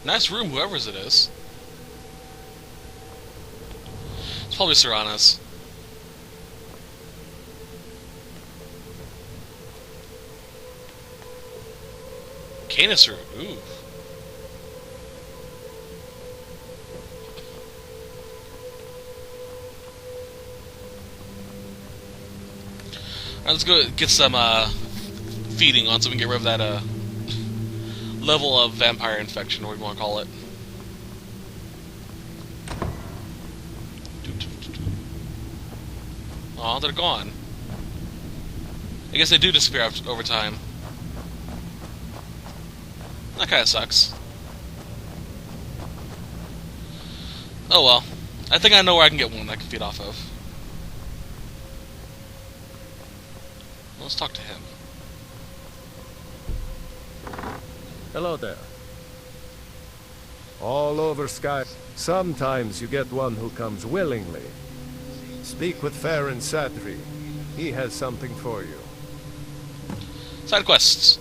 Nice room, whoever's it is. It's probably Serrana's. Canis room, ooh. Alright, let's go get some feeding on so we can get rid of that level of vampire infection, or whatever you want to call it. Aw, they're gone. I guess they do disappear over time. That kinda sucks. Oh well. I think I know where I can get one I can feed off of. Let's talk to him. Hello there. All over Sky. Sometimes you get one who comes willingly. Speak with Farron Sadri. He has something for you. Side quests.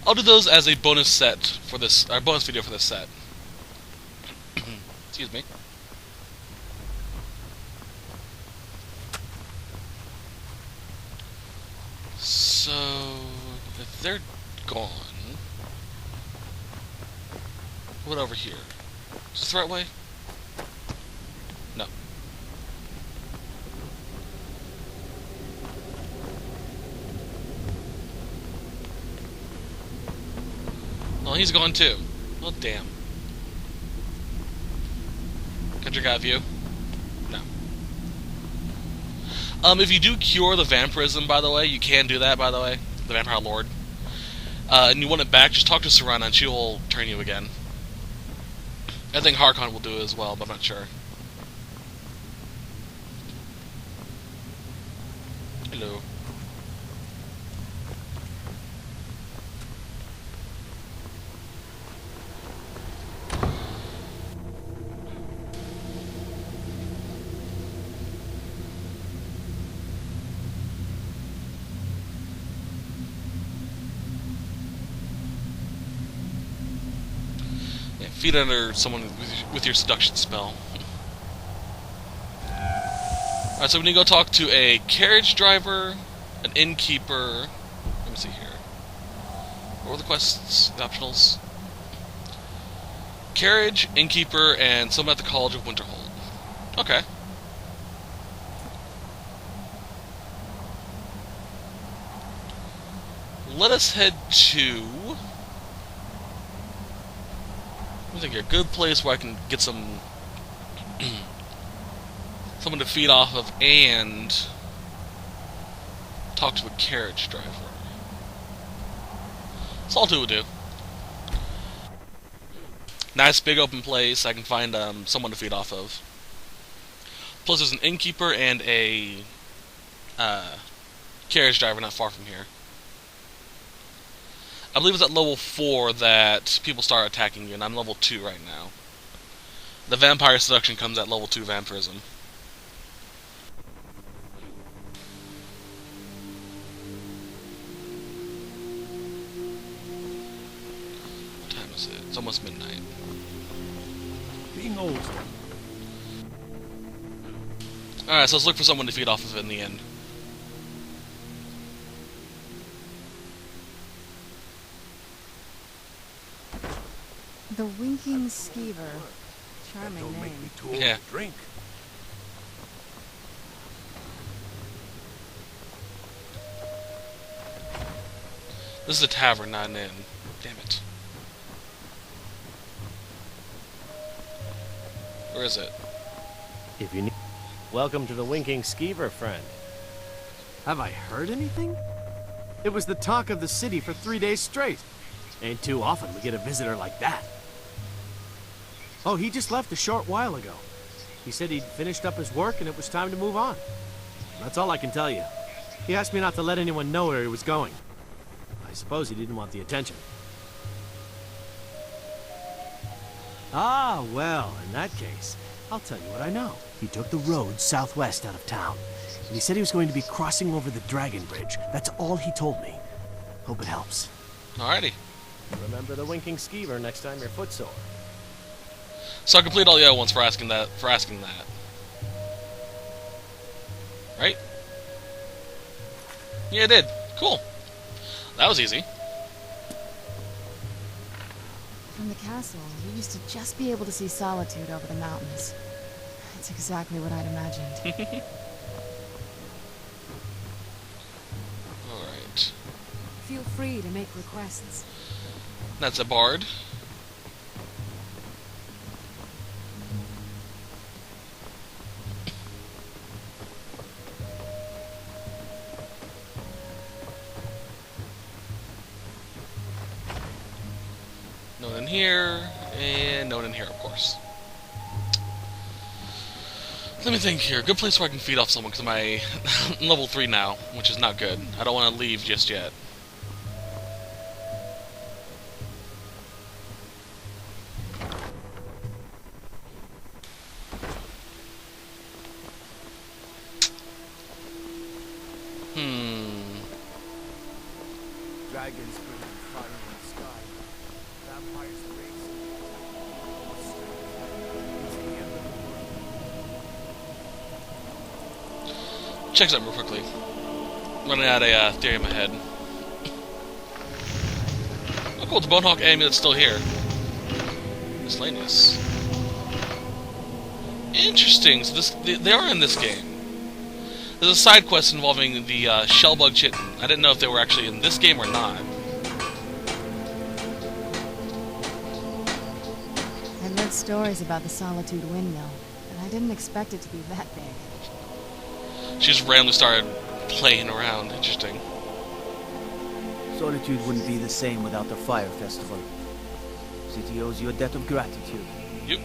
I'll do those as a bonus set for this, or bonus video for this set. Excuse me. So, if they're gone, what over here? Is this the right way? No. Oh, he's gone too. Well, damn. Country guy view? No. If you do cure the vampirism, by the way, you can do that, by the way, the Vampire Lord, and you want it back, just talk to Serrana and she will turn you again. I think Harkon will do it as well, but I'm not sure. Hello. Feed under someone with your seduction spell. Alright, so we need to go talk to a carriage driver, an innkeeper. Let me see here. What were the quests? The optionals? Carriage, innkeeper, and someone at the College of Winterhold. Okay. Let us head to... I think a good place where I can get some someone to feed off of and talk to a carriage driver. Salt would do. Nice big open place. I can find someone to feed off of. Plus, there's an innkeeper and a carriage driver not far from here. I believe it's at level 4 that people start attacking you, and I'm level 2 right now. The vampire seduction comes at level 2 vampirism. What time is it? It's almost midnight. Being old. Alright, so let's look for someone to feed off of in the end. The Winking Skeever. Charming name. Yeah. Drink. This is a tavern, not an inn. Damn it. Where is it? If you need... Welcome to the Winking Skeever, friend. Have I heard anything? It was the talk of the city for 3 days straight. Ain't too often we get a visitor like that. Oh, he just left a short while ago. He said he'd finished up his work and it was time to move on. That's all I can tell you. He asked me not to let anyone know where he was going. I suppose he didn't want the attention. Ah, well, in that case, I'll tell you what I know. He took the road southwest out of town. And he said he was going to be crossing over the Dragon Bridge. That's all he told me. Hope it helps. Alrighty. Remember the winking skeever next time you're footsore. So I complete all the other ones for asking that. Right? Yeah, I did. Cool. That was easy. From the castle, you used to just be able to see Solitude over the mountains. It's exactly what I'd imagined. Alright. Feel free to make requests. That's a bard. No one in here, and no one in here, of course. Let me think here. Good place where I can feed off someone, because I'm level 3 now, which is not good. I don't want to leave just yet. Dragons breathe fire in the sky. Vampires race. It's the end of the world. Check something real quickly. Running out a theory in my head. Oh cool, the Bonehawk amulet's still here. Miscellaneous. Interesting, so they are in this game. There's a side quest involving the Shellbug Chitin. I didn't know if they were actually in this game or not. I've heard stories about the Solitude windmill, but I didn't expect it to be that big. She just randomly started playing around. Interesting. Solitude wouldn't be the same without the fire festival. City owes you a debt of gratitude. Yep.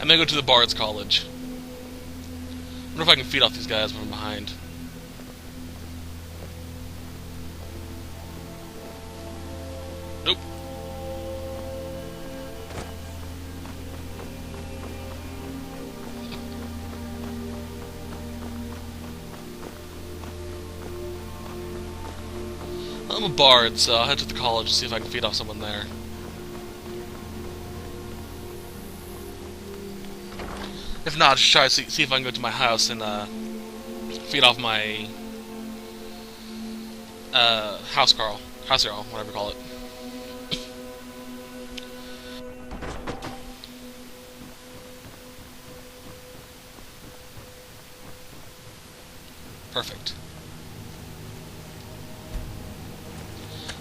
I'm gonna go to the Bard's College. I wonder if I can feed off these guys from behind. Nope. I'm a bard, so I'll head to the college and see if I can feed off someone there. If not, just try to see if I can go to my house and feed off my house girl, whatever you call it. Perfect.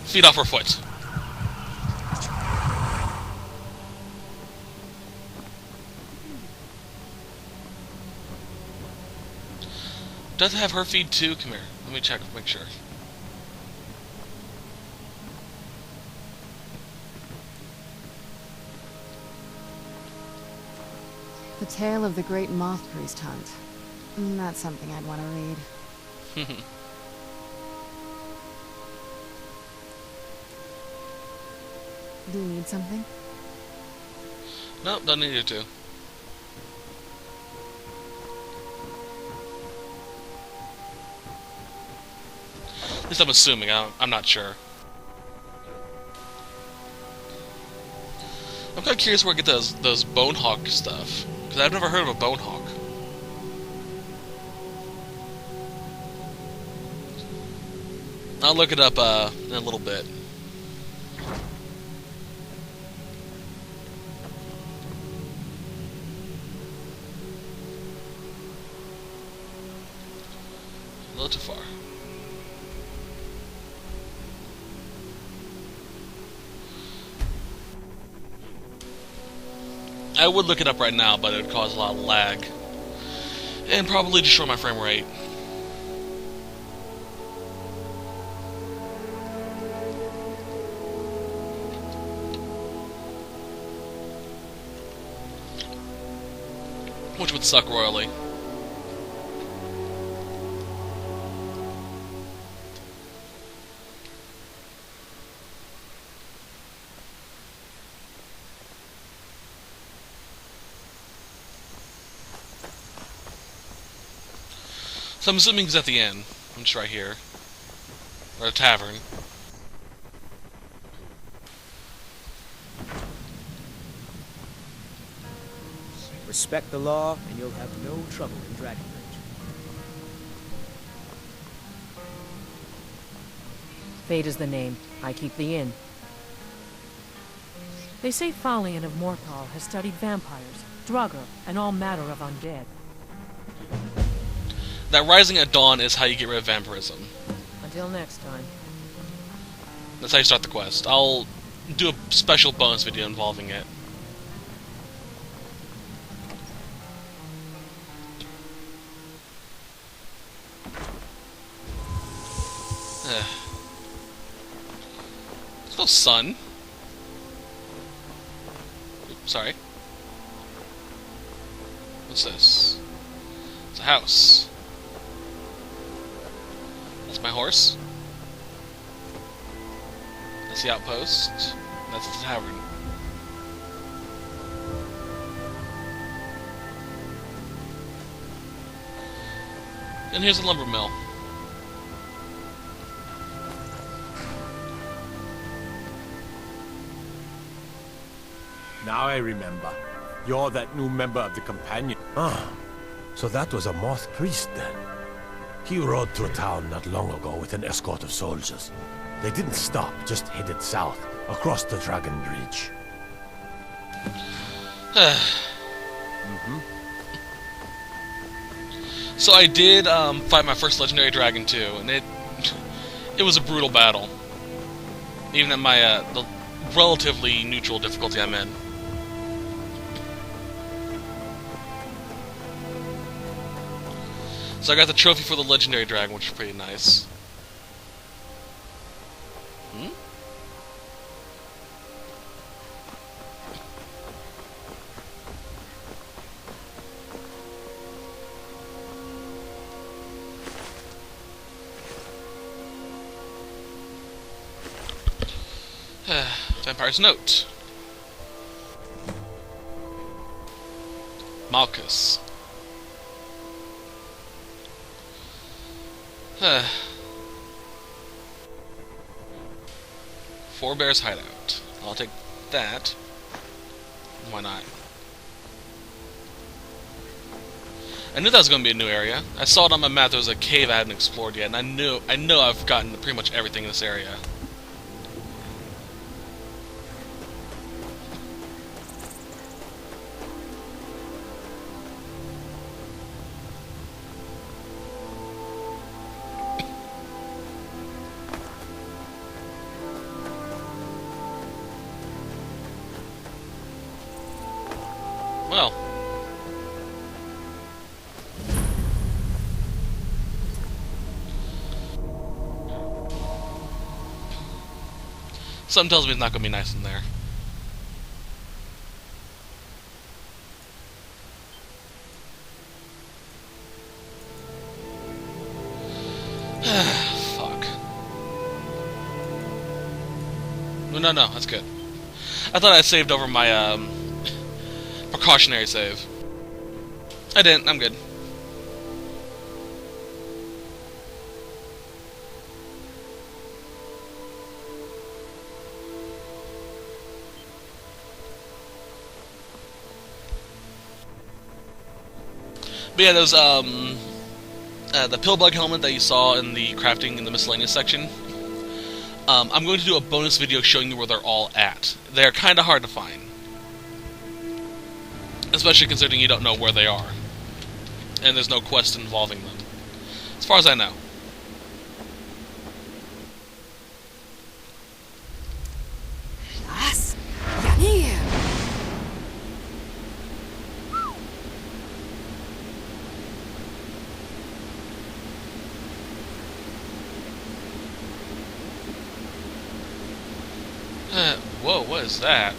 Feed off her foot. Does it have her feed too? Come here. Let me check, make sure. The Tale of the Great Moth Priest Hunt. That's something I'd want to read. Do you need something? Nope, don't need you to. At least I'm assuming. I'm not sure. I'm kind of curious where I get those Bonehawk stuff, because I've never heard of a Bonehawk. I'll look it up in a little bit. A little too far. I would look it up right now, but it would cause a lot of lag. And probably destroy my frame rate. Which would suck royally. So I'm assuming he's at the inn, which is right here. Or a tavern. Respect the law, and you'll have no trouble in Dragonbridge. Fate is the name. I keep the inn. They say Falian of Morthal has studied vampires, Draugr, and all manner of undead. That rising at dawn is how you get rid of vampirism. Until next time. That's how you start the quest. I'll do a special bonus video involving it. There's no sun. Oops, sorry. What's this? It's a house. That's my horse. That's the outpost. That's the tavern. And here's the lumber mill. Now I remember. You're that new member of the companion. Ah, so that was a moth priest then. He rode through town not long ago with an escort of soldiers. They didn't stop, just headed south, across the Dragon Bridge. So I did fight my first legendary dragon too, and it was a brutal battle. Even at my the relatively neutral difficulty I'm in. So I got the trophy for the legendary dragon, which is pretty nice. Vampire's Note. Malchus. Forebear's Hideout. I'll take that. Why not? I knew that was going to be a new area. I saw it on my map. There was a cave I hadn't explored yet, and I know I've gotten to pretty much everything in this area. Well. Something tells me it's not going to be nice in there. Fuck. No, that's good. I thought I saved over my, precautionary save. I didn't. I'm good. But yeah, those the pillbug helmet that you saw in the crafting in the miscellaneous section. I'm going to do a bonus video showing you where they're all at. They're kind of hard to find. Especially considering you don't know where they are. And there's no quest involving them. As far as I know. Lass, Yanir. Whoa, what is that?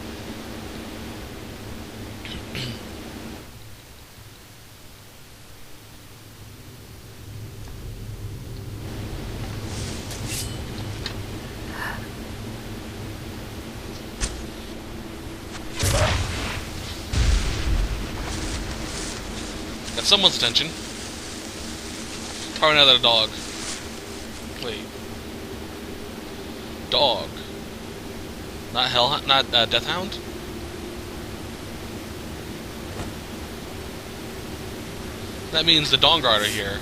Got someone's attention. Probably another dog. Wait. Dog. Not Hellhound? Not Deathhound? That means the Dawnguard are here.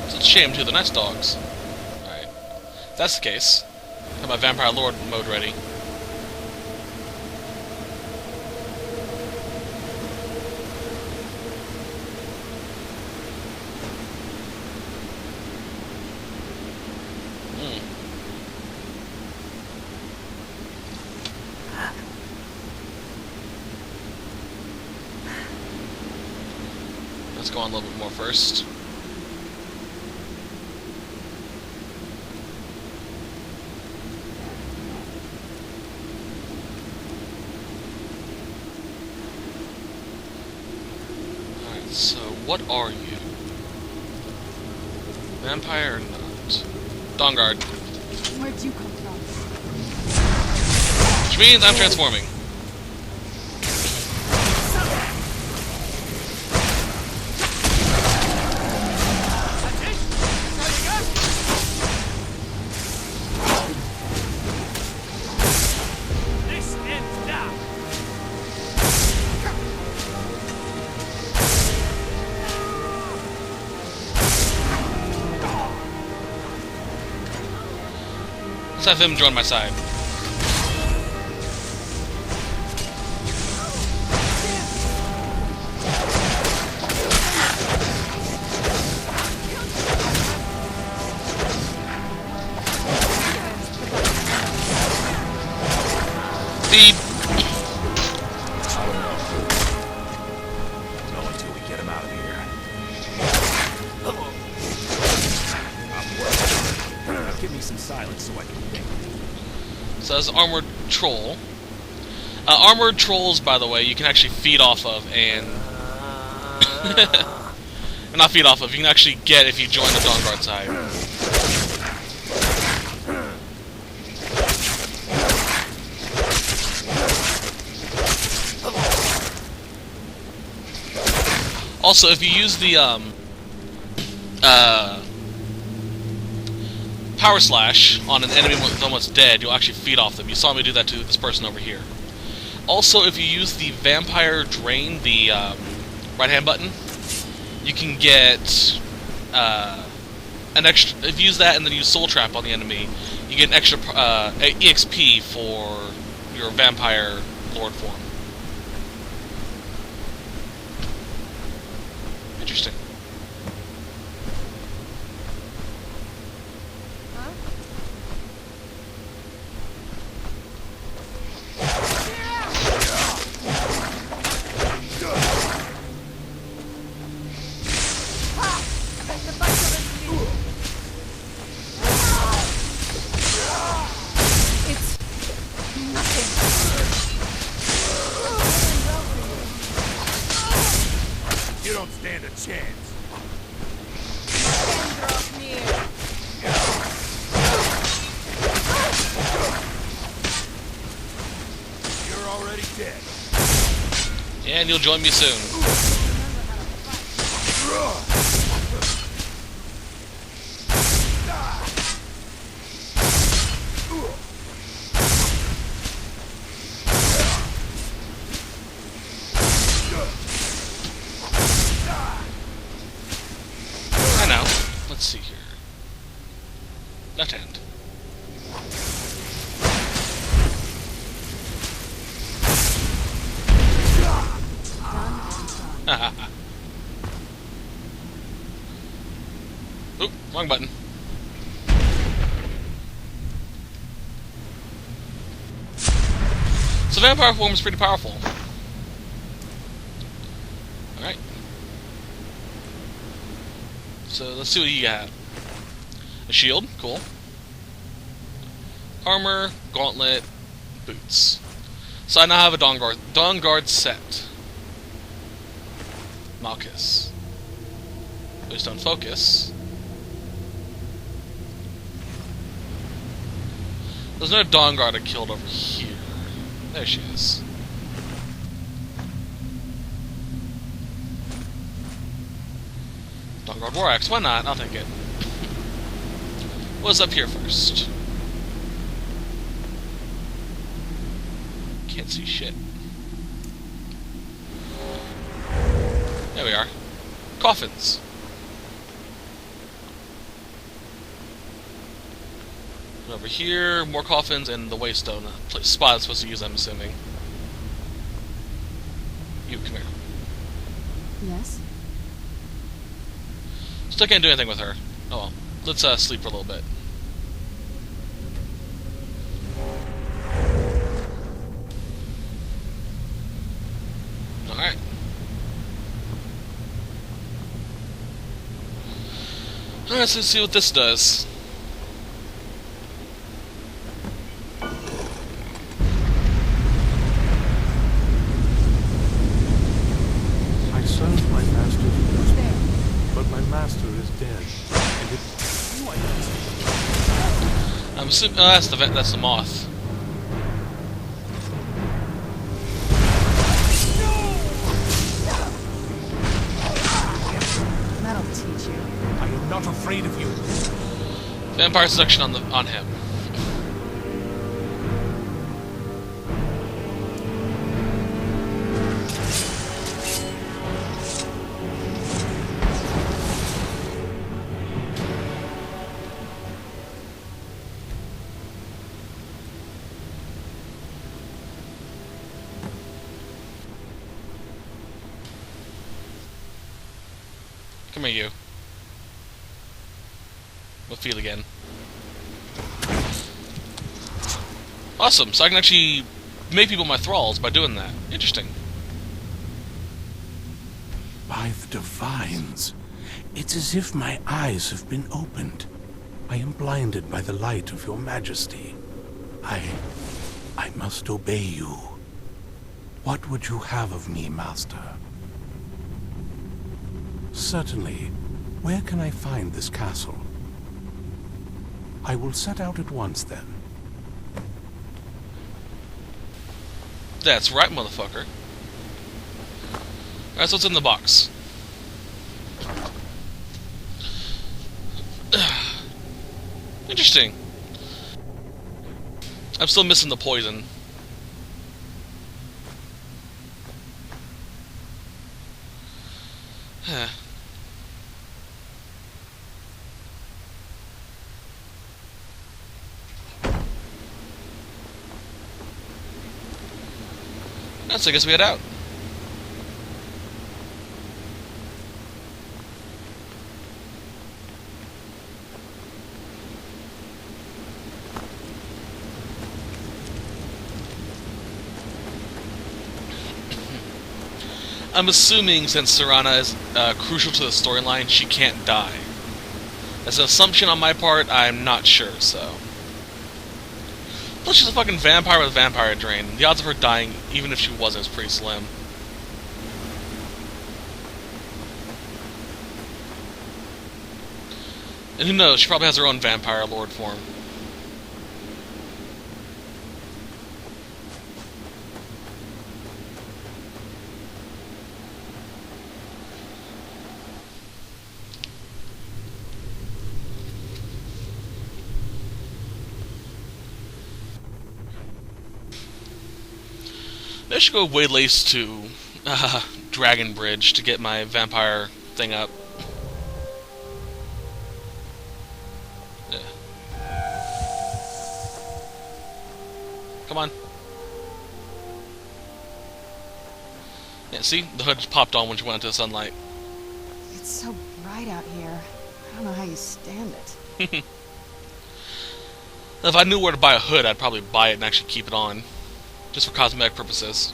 It's a shame too, the nice dogs. Alright. If that's the case, have my Vampire Lord mode ready. Let's go on a little bit more first. Alright, so what are you? Vampire or not? Dawnguard. Where'd you come from? Which means I'm transforming. Let's have him join my side. Speed. No, until we get him out of here. Give me some silence so I can think. So that's Armored Troll. Armored Trolls, by the way, you can actually feed off of and... not feed off of, you can actually get if you join the Dawnguard side. Also, if you use the Power Slash on an enemy that's almost dead, you'll actually feed off them. You saw me do that to this person over here. Also, if you use the Vampire Drain, the right-hand button, you can get an extra. If you use that and then use Soul Trap on the enemy, you get an extra EXP for your Vampire Lord form. Interesting. You don't stand a chance. You're already dead. And you'll join me soon. I know. Let's see here. Left hand. Oop, wrong button. So vampire form is pretty powerful. Alright. So let's see what you got. A shield, cool. Armor, gauntlet, boots. So I now have a Dawnguard set. Malchus. Bluestone Focus. There's another Dawnguard I killed over here. There she is. Dawnguard War Axe, why not? I'll take it. What's up here first? Can't see shit. There we are. Coffins. Over here, more coffins, and the Waystone spot I'm supposed to use, I'm assuming. You, come here. Yes? Still can't do anything with her. Oh well. Let's sleep for a little bit. Alright. Alright, so let's see what this does. I serve my master's orders, but my master is dead. And it... I'm assuming that's the moth. That'll teach you. I am not afraid of you. Vampire seduction on him. Come here, you. We'll feel again. Awesome, so I can actually make people my thralls by doing that. Interesting. By the divines, it's as if my eyes have been opened. I am blinded by the light of your majesty. I must obey you. What would you have of me, master? Certainly. Where can I find this castle? I will set out at once, then. That's right, motherfucker. Alright, so what's in the box? Interesting. I'm still missing the poison. Huh. So I guess we head out. I'm assuming since Serana is crucial to the storyline, she can't die. That's an assumption on my part, I'm not sure, so... Plus, she's a fucking vampire with vampire drain. The odds of her dying, even if she wasn't, is pretty slim. And who knows, she probably has her own vampire lord form. I should go Waylace to Dragon Bridge to get my vampire thing up. Yeah. Come on. Yeah, see? The hood just popped on when she went into the sunlight. It's so bright out here. I don't know how you stand it. If I knew where to buy a hood, I'd probably buy it and actually keep it on. Just for cosmetic purposes.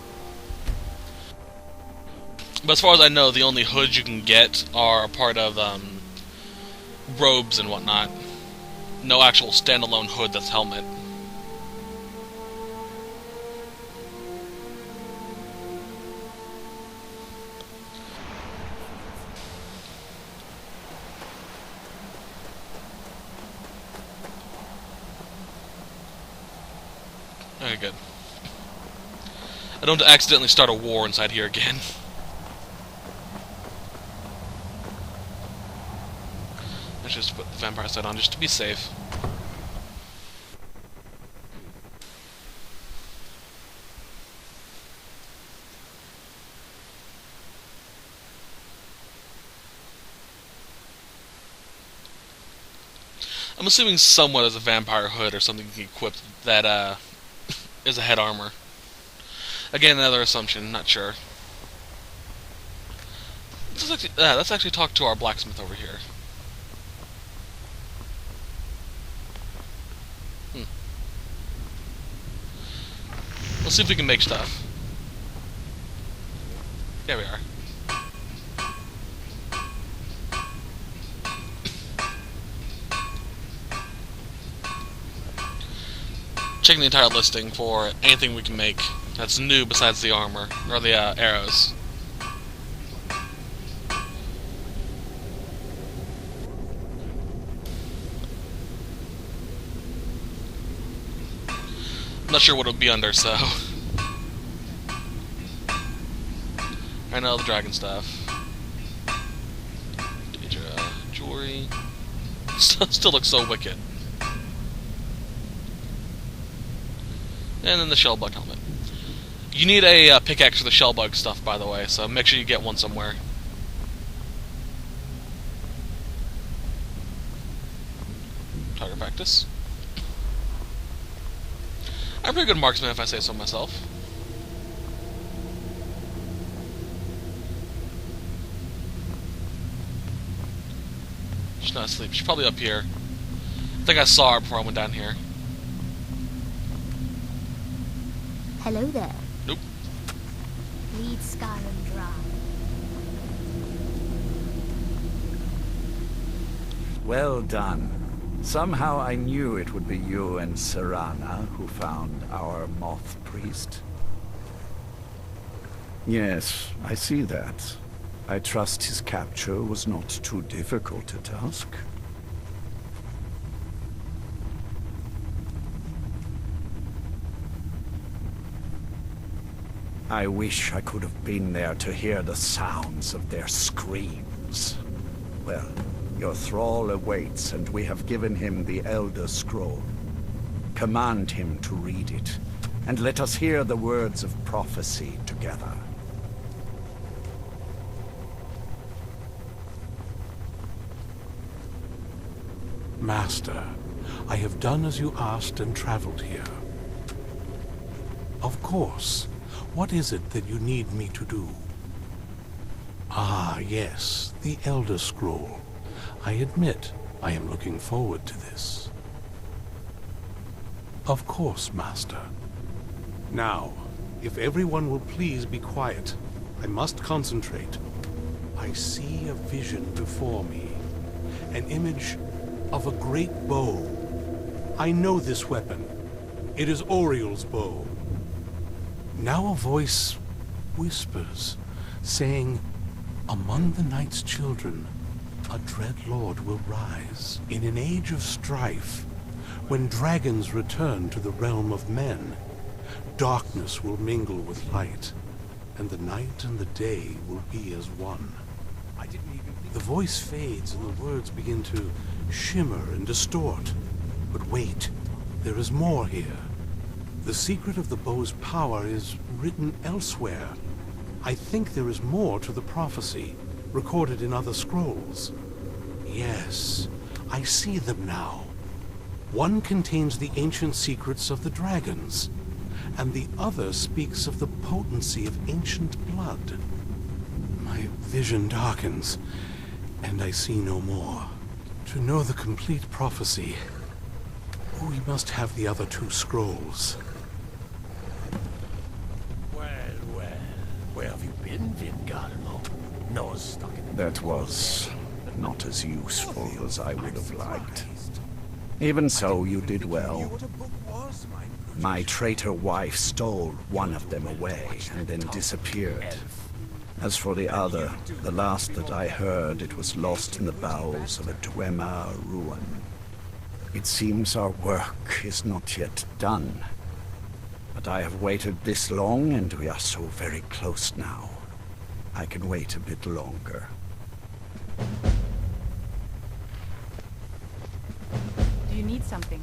But as far as I know, the only hoods you can get are a part of robes and whatnot. No actual standalone hood that's helmet. Okay, good. I don't accidentally start a war inside here again. Let's just put the vampire side on just to be safe. I'm assuming someone has a vampire hood or something equipped that is a head armor. Again, another assumption, not sure. Let's actually talk to our blacksmith over here. Let's see if we can make stuff. There we are. Checking the entire listing for anything we can make that's new besides the armor, or the arrows. I'm not sure what it would be under, so... I know the dragon stuff. Jewelry. Still looks so wicked. And then the shellbug helmet. You need a pickaxe for the shellbug stuff, by the way, so make sure you get one somewhere. Target practice. I'm a pretty good marksman if I say so myself. She's not asleep. She's probably up here. I think I saw her before I went down here. Hello there. Nope. Lead Skyrim Drive. Well done. Somehow I knew it would be you and Serana who found our moth priest. Yes, I see that. I trust his capture was not too difficult a task. I wish I could have been there to hear the sounds of their screams. Well, your thrall awaits, and we have given him the Elder Scroll. Command him to read it, and let us hear the words of prophecy together. Master, I have done as you asked and traveled here. Of course. What is it that you need me to do? Ah, yes, the Elder Scroll. I admit, I am looking forward to this. Of course, Master. Now, if everyone will please be quiet, I must concentrate. I see a vision before me, an image of a great bow. I know this weapon. It is Oriel's bow. Now a voice whispers, saying, among the night's children, a dread lord will rise. In an age of strife, when dragons return to the realm of men, darkness will mingle with light, and the night and the day will be as one. The voice fades and the words begin to shimmer and distort. But wait, there is more here. The secret of the bow's power is written elsewhere. I think there is more to the prophecy, recorded in other scrolls. Yes, I see them now. One contains the ancient secrets of the dragons, and the other speaks of the potency of ancient blood. My vision darkens, and I see no more. To know the complete prophecy, we must have the other two scrolls. Where have you been, Vingarmo? Nose stuck in the... That was not as useful as I would have liked. Even so, you did well. My traitor wife stole one of them away and then disappeared. As for the other, the last that I heard, it was lost in the bowels of a Dwemer ruin. It seems our work is not yet done. But I have waited this long, and we are so very close now. I can wait a bit longer. Do you need something?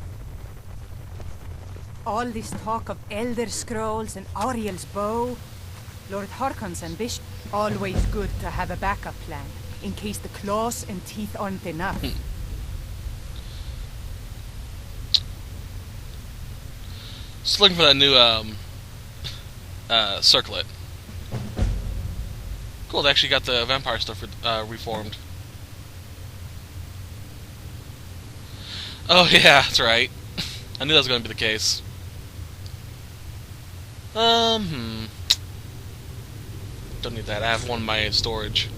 All this talk of Elder Scrolls and Auriel's bow, Lord Harkon's ambition. Always good to have a backup plan, in case the claws and teeth aren't enough. Just looking for that new circlet. Cool, they actually got the vampire stuff reformed. Oh yeah, that's right. I knew that was going to be the case. Don't need that. I have one in my storage.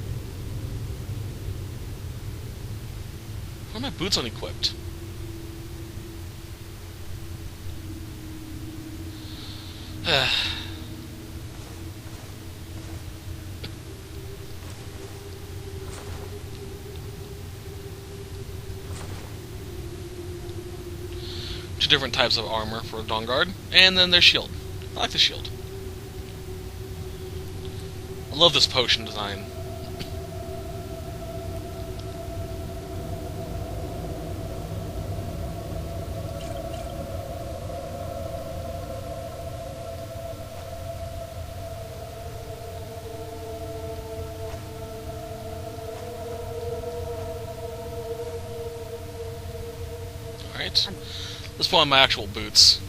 Why are my boots unequipped? Two different types of armor for Dawnguard, and then their shield. I like the shield. I love this potion design. Alright. Let's put on my actual boots.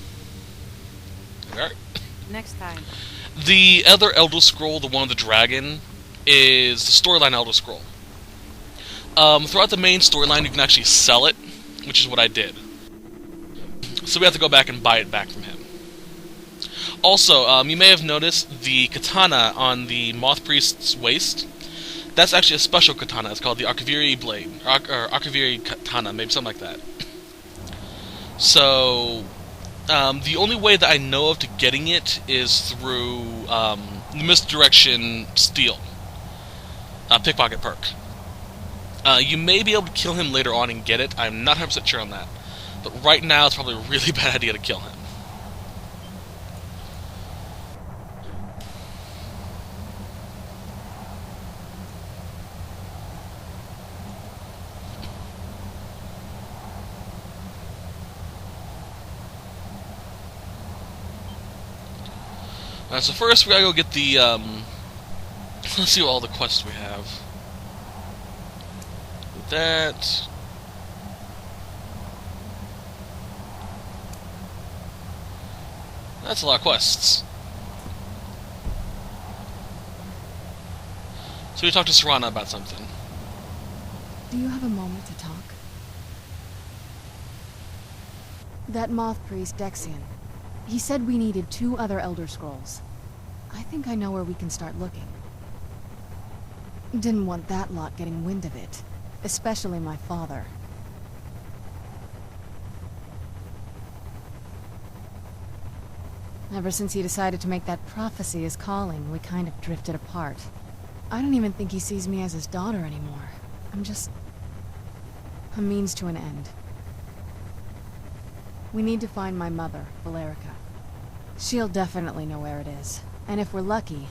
Alright. Next time. The other Elder Scroll, the one with the dragon, is the storyline Elder Scroll. Throughout the main storyline, you can actually sell it, which is what I did. So we have to go back and buy it back from him. Also, you may have noticed the katana on the Moth Priest's waist. That's actually a special katana. It's called the Archiviri Blade, or Archiviri Katana, maybe something like that. So, the only way that I know of to getting it is through the Misdirection Steal pickpocket perk. You may be able to kill him later on and get it. I'm not 100% sure on that. But right now, it's probably a really bad idea to kill him. So first we gotta go get the, let's see what all the quests we have. With that. That's a lot of quests. So we talked to Serana about something. Do you have a moment to talk? That Moth Priest, Dexian. He said we needed 2 other Elder Scrolls. I think I know where we can start looking. Didn't want that lot getting wind of it. Especially my father. Ever since he decided to make that prophecy his calling, we kind of drifted apart. I don't even think he sees me as his daughter anymore. I'm just a means to an end. We need to find my mother, Valerica. She'll definitely know where it is. And if we're lucky,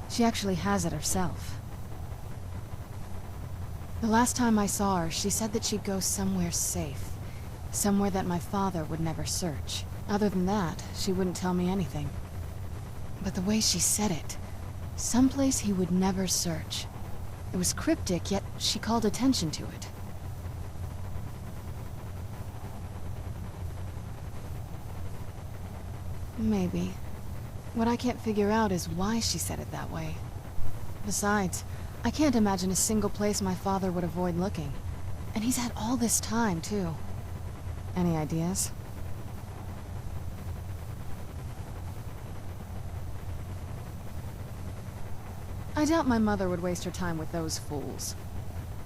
she actually has it herself. The last time I saw her, she said that she'd go somewhere safe. Somewhere that my father would never search. Other than that, she wouldn't tell me anything. But the way she said it, someplace he would never search. It was cryptic, yet she called attention to it. Maybe. What I can't figure out is why she said it that way. Besides, I can't imagine a single place my father would avoid looking. And he's had all this time, too. Any ideas? I doubt my mother would waste her time with those fools.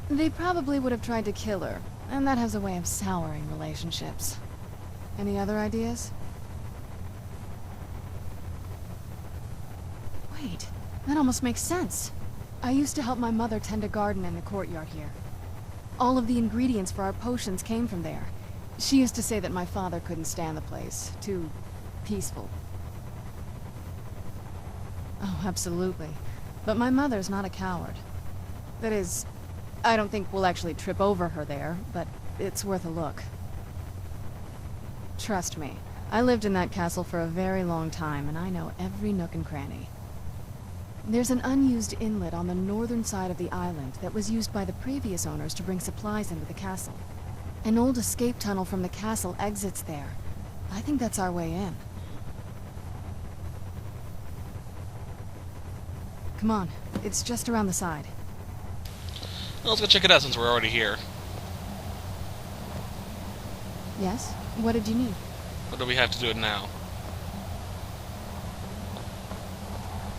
They probably would have tried to kill her, and that has a way of souring relationships. Any other ideas? Wait, that almost makes sense. I used to help my mother tend a garden in the courtyard here. All of the ingredients for our potions came from there. She used to say that my father couldn't stand the place. Too peaceful. Oh, absolutely. But my mother's not a coward. That is, I don't think we'll actually trip over her there, but it's worth a look. Trust me, I lived in that castle for a very long time, and I know every nook and cranny. There's an unused inlet on the northern side of the island that was used by the previous owners to bring supplies into the castle. An old escape tunnel from the castle exits there. I think that's our way in. Come on, it's just around the side. Well, let's go check it out since we're already here. Yes? What did you need? What do we have to do it now?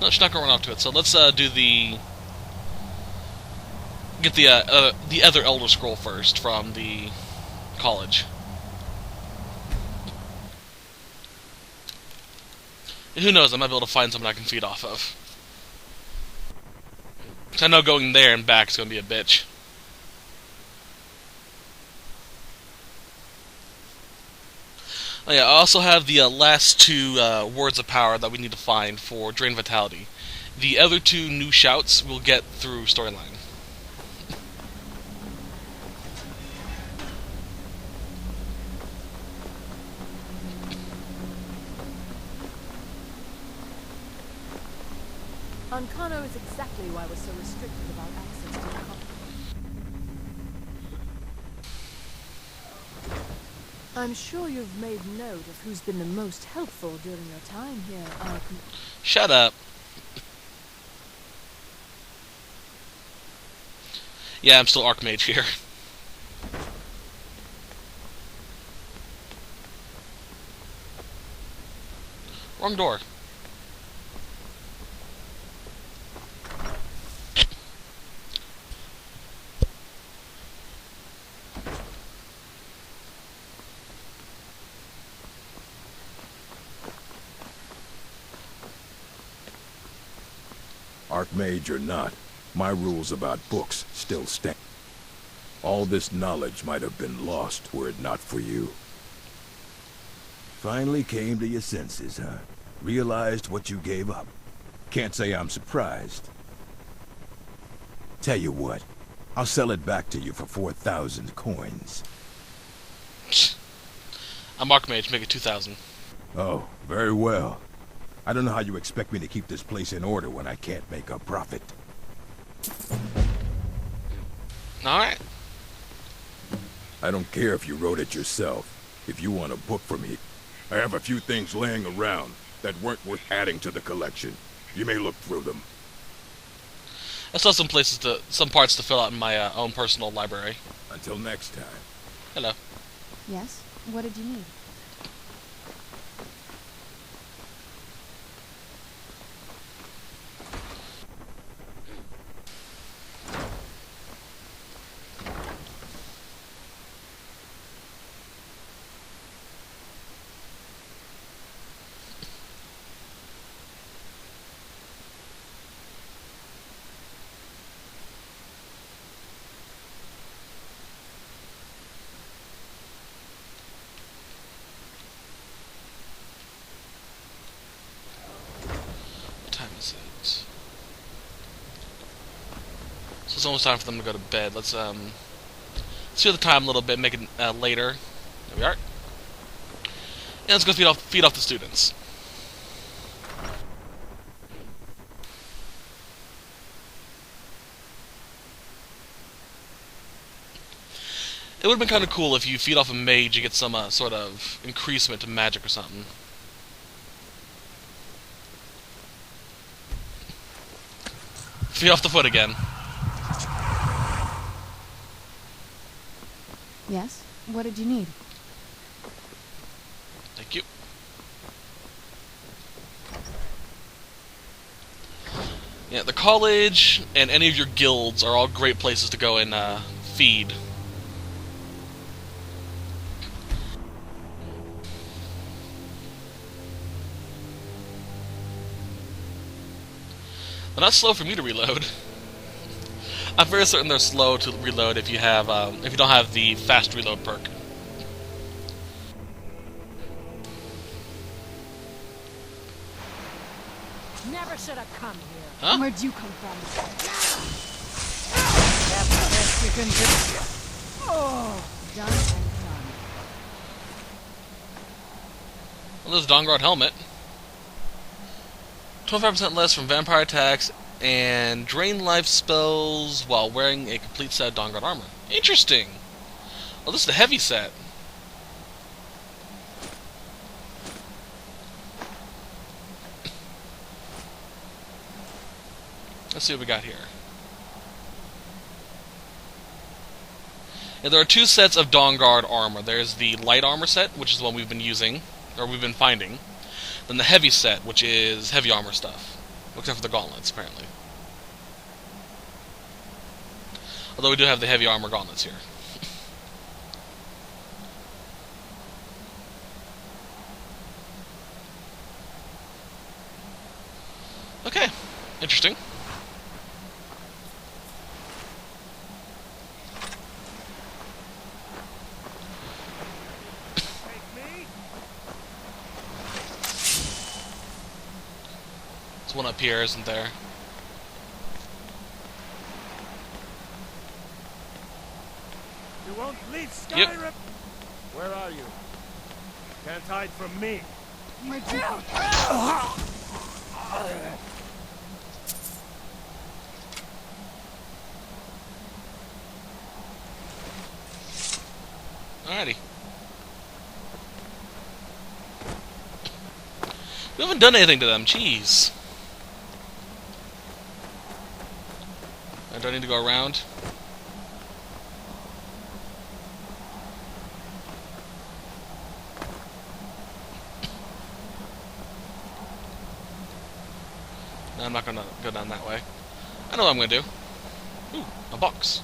No, she's not going to run off to it, so let's do the... Get the other Elder Scroll first from the college. And who knows, I might be able to find something I can feed off of. I know going there and back is going to be a bitch. Oh yeah, I also have the last two words of power that we need to find for Drain Vitality. The other two new shouts we'll get through storyline. Ancano is exactly why we're so restricted about access to the copy. I'm sure you've made note of who's been the most helpful during your time here, Shut up. Yeah, I'm still Archmage here. Wrong door. Archmage or not, my rules about books still stand. All this knowledge might have been lost were it not for you. Finally came to your senses, huh? Realized what you gave up. Can't say I'm surprised. Tell you what, I'll sell it back to you for 4,000 coins. I'm Archmage, make it 2,000. Oh, very well. I don't know how you expect me to keep this place in order when I can't make a profit. Alright. I don't care if you wrote it yourself. If you want a book from me, I have a few things laying around that weren't worth adding to the collection. You may look through them. I still have some parts to fill out in my own personal library. Until next time. Hello. Yes? What did you need? So it's almost time for them to go to bed. Let's steal the time a little bit, make it later. There we are. And let's go feed off the students. It would have been kind of cool if you feed off a mage, you get some sort of increasement to magic or something. Feed off the foot again. Yes? What did you need? Thank you. Yeah, the college and any of your guilds are all great places to go and feed. They're not slow for me to reload. I'm very certain they're slow to reload if you have if you don't have the fast reload perk. Never should have come here. Huh? Where'd you come from? That's the best you can do. Oh, done and done. Well, this Dawnguard helmet. 25% less from vampire attacks and drain life spells while wearing a complete set of Dawnguard armor. Interesting. Well, this is the heavy set. Let's see what we got here. Yeah, there are two sets of Dawnguard armor. There's the light armor set, which is the one we've been using, or we've been finding. Then the heavy set, which is heavy armor stuff. Except for the gauntlets, apparently. Although we do have the heavy armor gauntlets here. Okay, interesting. There's one up here, isn't there? You won't leave Skyrim? Yep. Where are you? Can't hide from me. Where'd you come Alrighty. We haven't done anything to them, jeez. Do I need to go around? No, I'm not gonna go down that way. I know what I'm gonna do. Ooh, a box.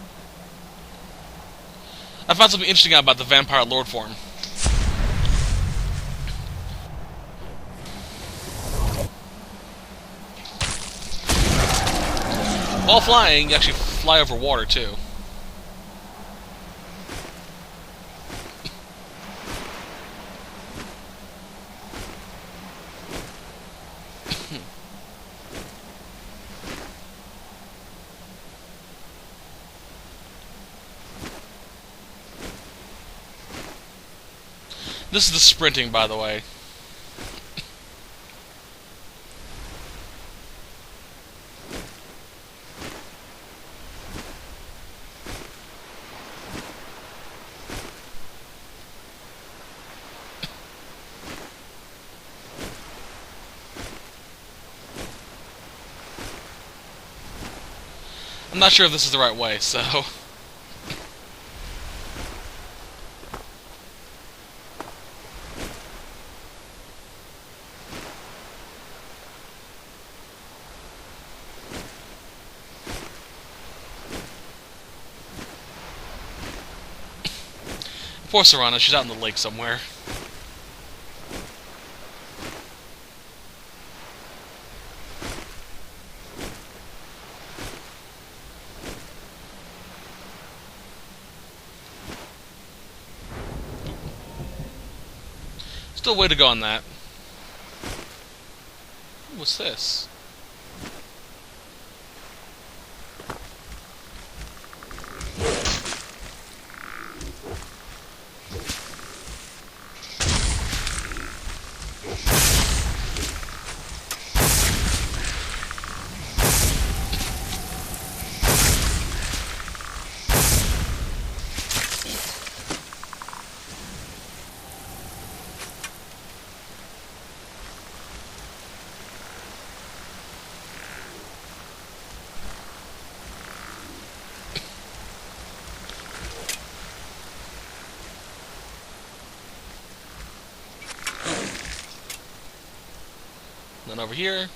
I found something interesting out about the vampire lord form. While flying, you actually fly over water too. This is the sprinting, by the way. I'm not sure if this is the right way, so... Poor Serana, she's out in the lake somewhere. Still a way to go on that. What's this? Then over here.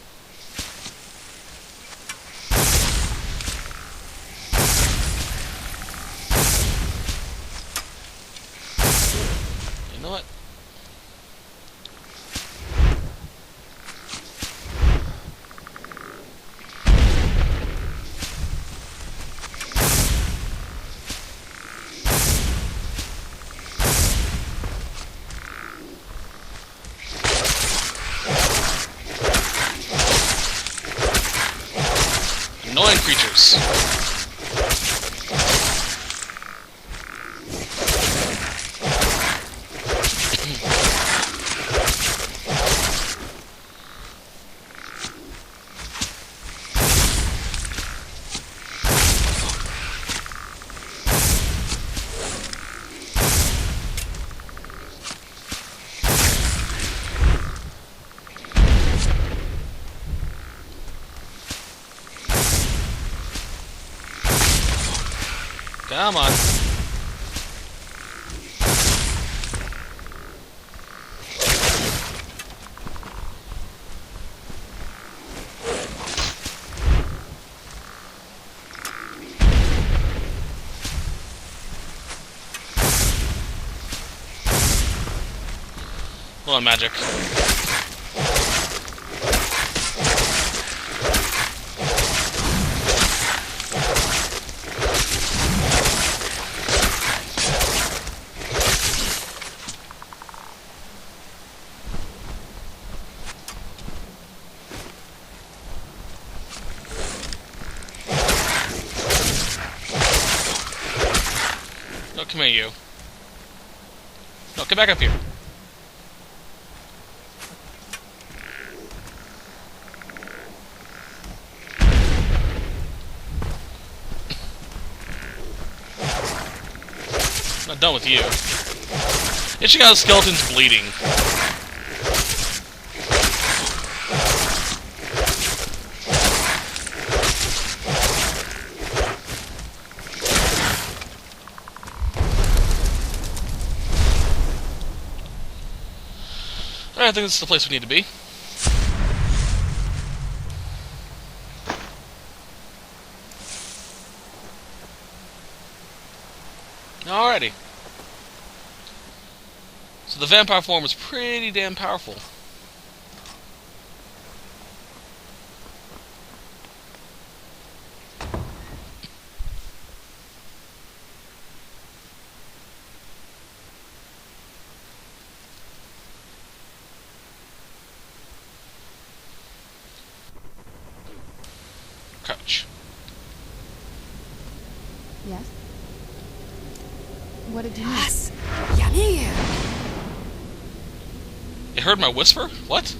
You know what? skeevers. Come on. Come on, magic. No, come here, you. No, get back up here. Not done with you. It should got skeletons bleeding. I think this is the place we need to be. Alrighty. So the vampire form is pretty damn powerful. Crouch. Yes? What did you need? Yes! Yanir! You heard my whisper? What?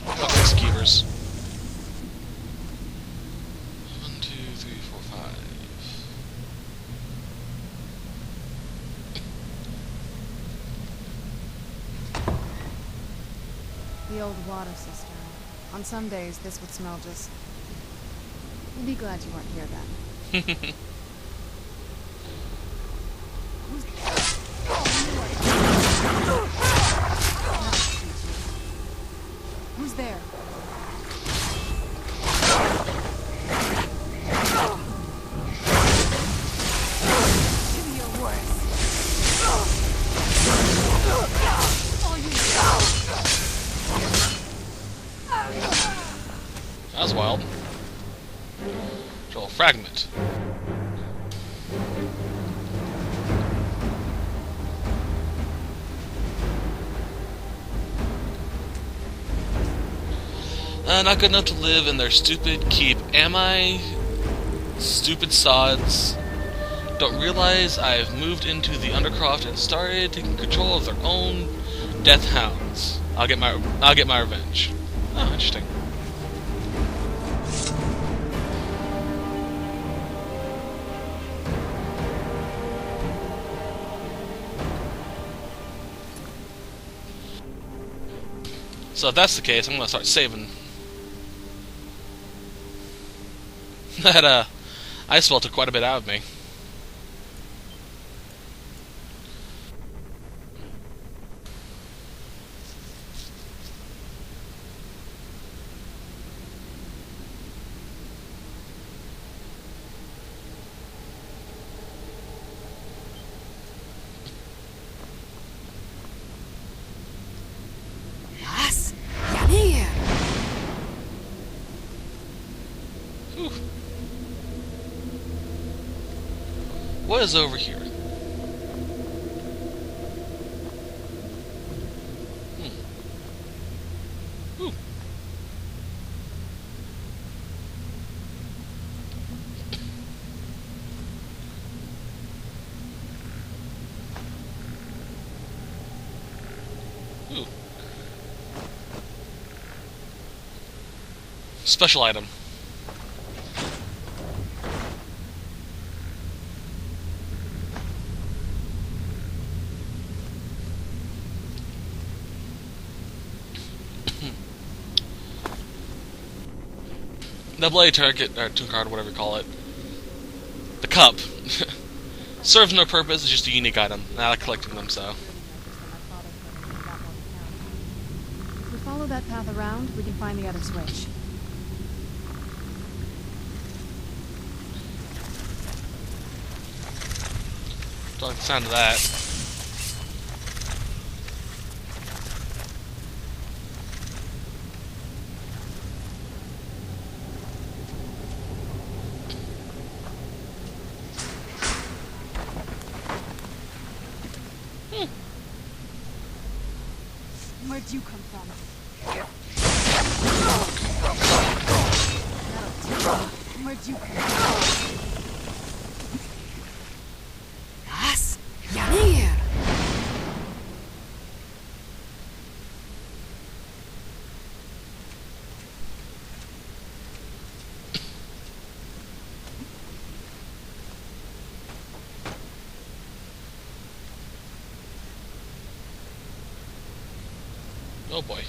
Fucking skeevers. 1, 2, 3, 4, 5. The old water cistern. On some days, this would smell just... You'd be glad you weren't here then. Who's there? Give me your worst. That was wild. Control fragment. Not good enough to live in their stupid keep. Am I? Stupid sods. Don't realize I've moved into the Undercroft and started taking control of their own death hounds. I'll get my revenge. Oh, interesting. So if that's the case, I'm gonna start saving. That ice spell took quite a bit out of me. Yes! Yanir! Whew. What is over here? Ooh. Special item. The blade target, or tune card, whatever you call it. The cup. Serves no purpose, it's just a unique item. Now I like collecting them, so. If we follow that path around, we can find the other switch. Don't like the sound of that. Where'd you come from? Where'd you come from? Yes, Yanir. Oh boy.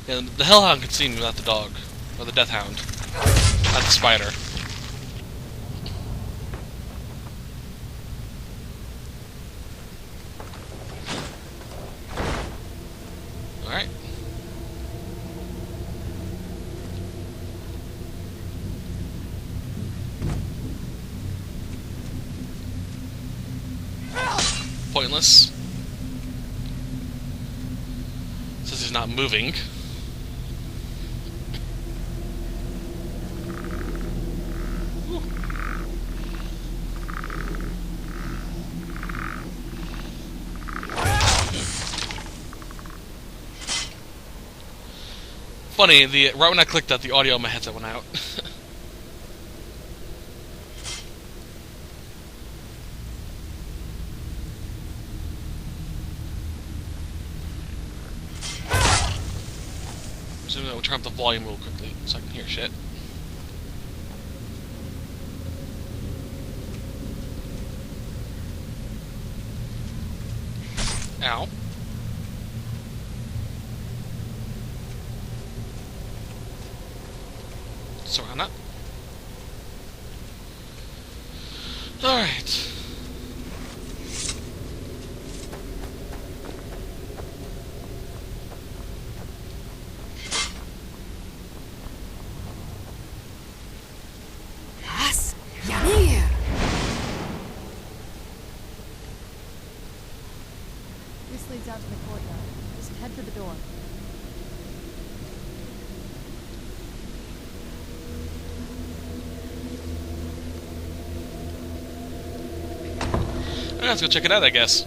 Yeah, the Hellhound can see me without the dog. Or the Death Hound. Not the spider. Alright. Pointless. Since he's not moving. Funny, right when I clicked that, the audio on my headset went out. So we'll turn up the volume real quickly so I can hear shit. Ow. Around that. Alright. Yes, Yanir. This leads out to the courtyard. Just head for the door. Let's go check it out, I guess.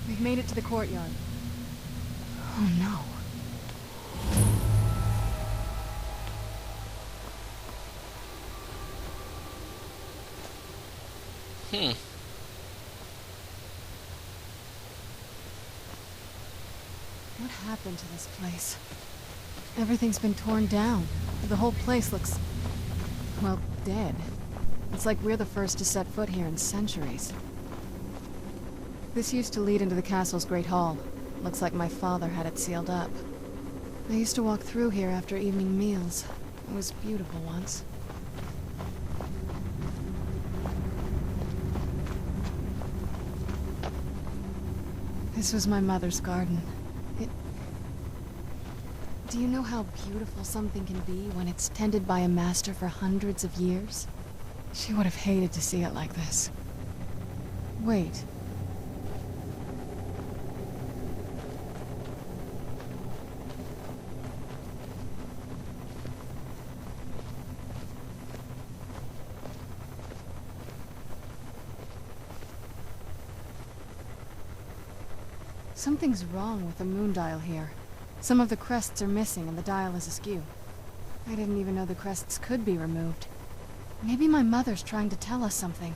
We've made it to the courtyard. Oh no. What happened to this place? Everything's been torn down. The whole place looks, well, dead. It's like we're the first to set foot here in centuries. This used to lead into the castle's great hall. Looks like my father had it sealed up. I used to walk through here after evening meals. It was beautiful once. This was my mother's garden. Do you know how beautiful something can be when it's tended by a master for hundreds of years? She would have hated to see it like this. Wait. Something's wrong with the moon dial here. Some of the crests are missing and the dial is askew. I didn't even know the crests could be removed. Maybe my mother's trying to tell us something.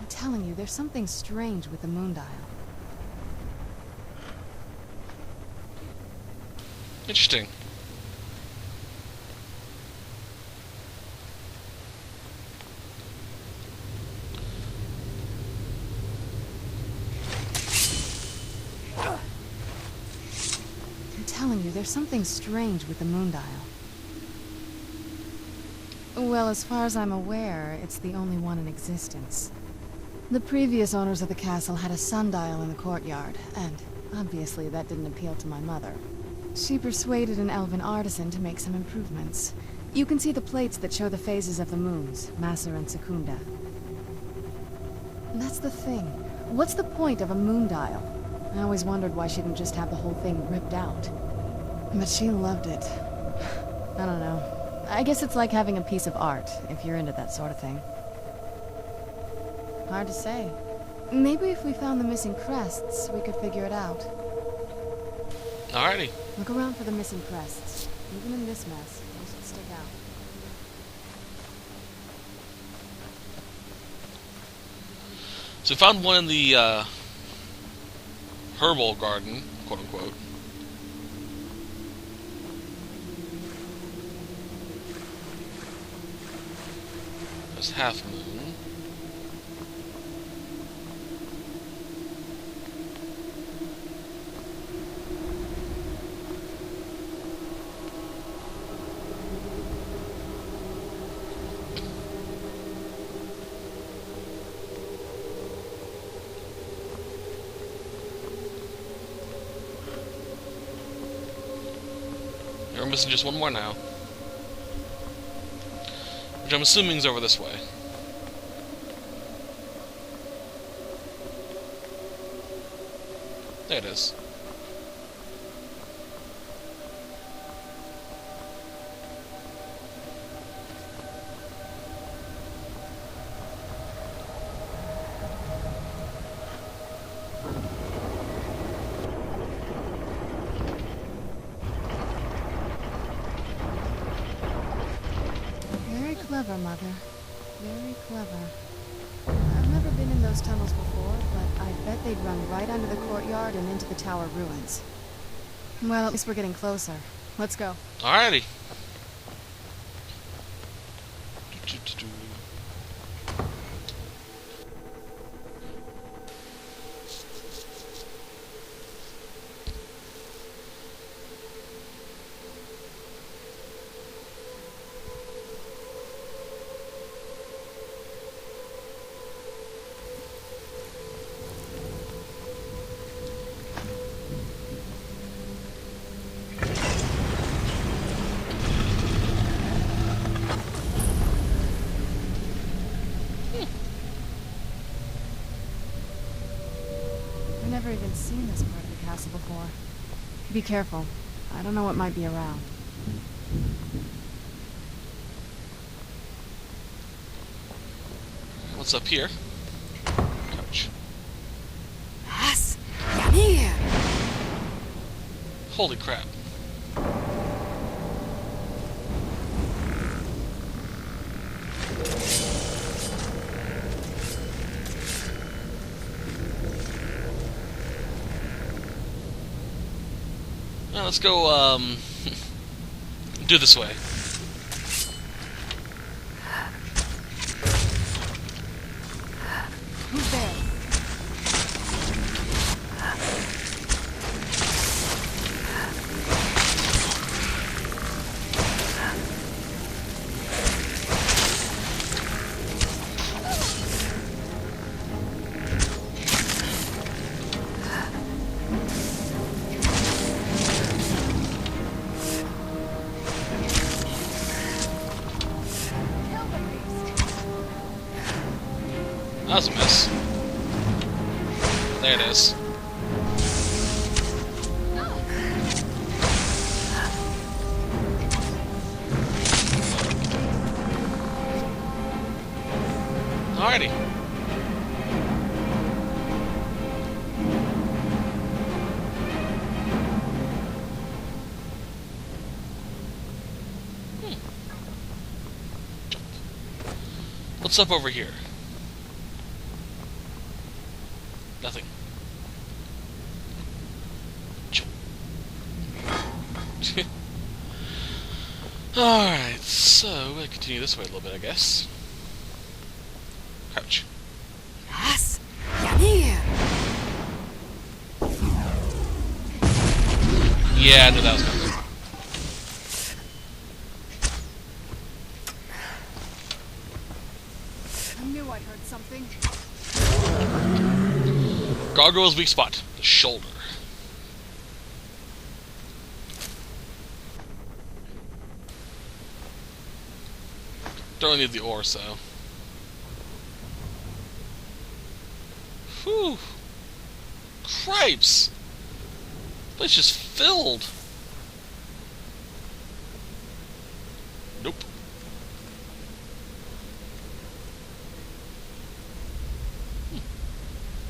I'm telling you, there's something strange with the moon dial. Interesting. I'm telling you, there's something strange with the moon dial. Well, as far as I'm aware, it's the only one in existence. The previous owners of the castle had a sundial in the courtyard, and obviously that didn't appeal to my mother. She persuaded an elven artisan to make some improvements. You can see the plates that show the phases of the moons, Maser and Secunda. And that's the thing. What's the point of a moon dial? I always wondered why she didn't just have the whole thing ripped out. But she loved it. I don't know. I guess it's like having a piece of art, if you're into that sort of thing. Hard to say. Maybe if we found the missing crests, we could figure it out. Alrighty. Look around for the missing crests. Even in this mess, those should stick out. So we found one in the herbal garden, quote unquote. There's Half Moon. We're missing just one more now. Which I'm assuming is over this way. There it is. Clever, Mother. Very clever. I've never been in those tunnels before, but I bet they'd run right under the courtyard and into the tower ruins. Well, at least we're getting closer. Let's go. Alrighty. I've never even seen this part of the castle before. Be careful. I don't know what might be around. What's up here? Couch. Holy crap. Well, let's go, do this way. Who's there? That was a miss. There it is. Alrighty. Jump. What's up over here? Nothing. Jump. Alright, so we'll continue this way a little bit, I guess. Crouch. Yes, Yanir. Yeah, I knew that was coming. I knew I heard something. Gargoyle's weak spot, the shoulder. Don't really need the ore, so. Whew. Cripes! Place just filled. Nope.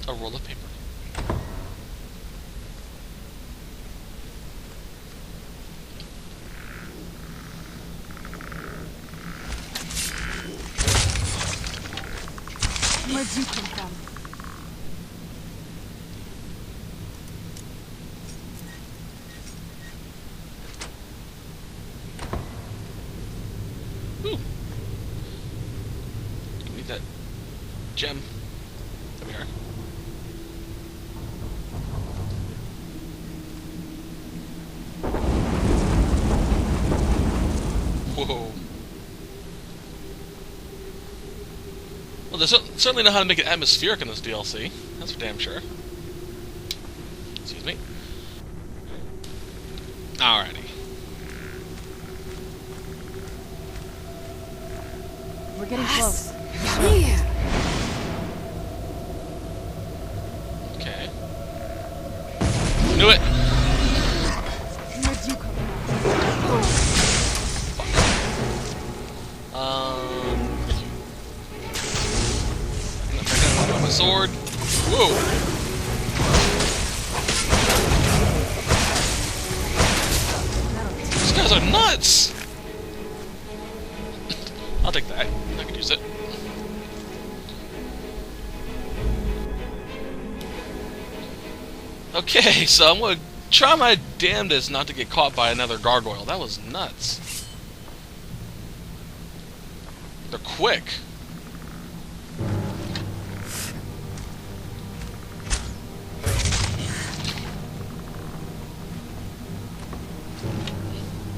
A roll of paper. Where'd you come from? Ooh. Need that gem. There we are. Whoa. Well, they certainly know how to make it atmospheric in this DLC. That's for damn sure. Excuse me. Alrighty. We're getting close. Yanir. Okay. Knew it! Where'd you come from? My sword. Whoa! These guys are nuts! I'll take that. I could use it. Okay, so I'm gonna try my damnedest not to get caught by another gargoyle. That was nuts. They're quick.